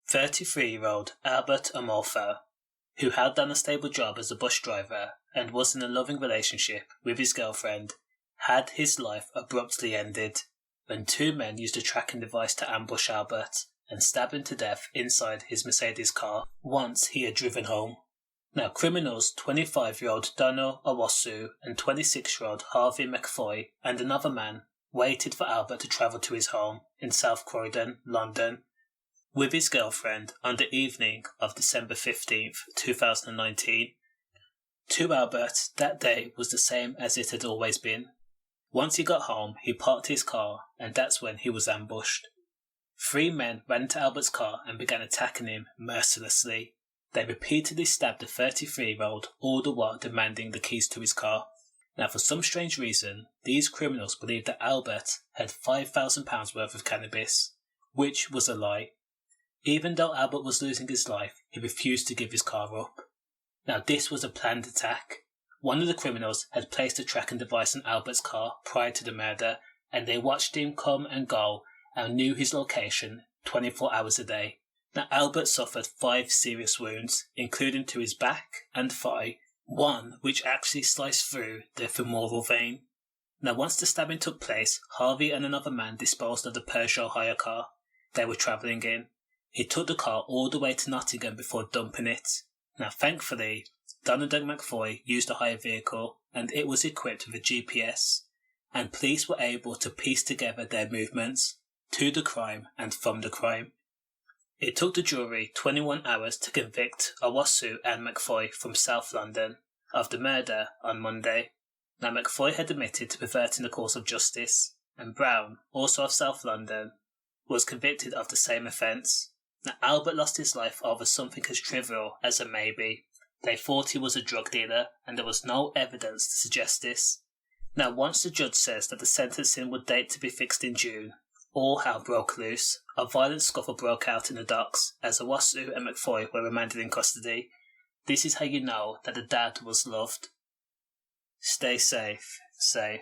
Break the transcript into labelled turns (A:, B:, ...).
A: "33-year-old Albert Amofa, who held down a stable job as a bus driver and was in a loving relationship with his girlfriend, had his life abruptly ended when two men used a tracking device to ambush Albert and stab him to death inside his Mercedes car once he had driven home. Now, criminals 25-year-old Owusu and 26-year-old Harvey MacFoy and another man waited for Albert to travel to his home in South Croydon, London, with his girlfriend on the evening of December 15th, 2019. To Albert, that day was the same as it had always been. Once he got home, he parked his car, and that's when he was ambushed. Three men ran into Albert's car and began attacking him mercilessly. They repeatedly stabbed the 33-year-old, all the while demanding the keys to his car. Now, for some strange reason, these criminals believed that Albert had £5,000 worth of cannabis, which was a lie. Even though Albert was losing his life, he refused to give his car up. Now, this was a planned attack. One of the criminals had placed a tracking device on Albert's car prior to the murder, and they watched him come and go and knew his location 24 hours a day. Now, Albert suffered 5 serious wounds, including to his back and thigh, one which actually sliced through the femoral vein. Now, once the stabbing took place, Harvey and another man disposed of the Peugeot hire car they were travelling in. He took the car all the way to Nottingham before dumping it. Now, thankfully, Donald MacFoy used a hire vehicle and it was equipped with a GPS, and police were able to piece together their movements to the crime and from the crime. It took the jury 21 hours to convict Owusu and MacFoy from South London of the murder on Monday. Now, MacFoy had admitted to perverting the course of justice, and Brown, also of South London, was convicted of the same offence. Now, Albert lost his life over something as trivial as a maybe. They thought he was a drug dealer, and there was no evidence to suggest this. Now, once the judge says that the sentencing would date to be fixed in June, all hell broke loose. A violent scuffle broke out in the docks as Owusu and MacFoy were remanded in custody. This is how you know that the dad was loved. Stay safe, safe.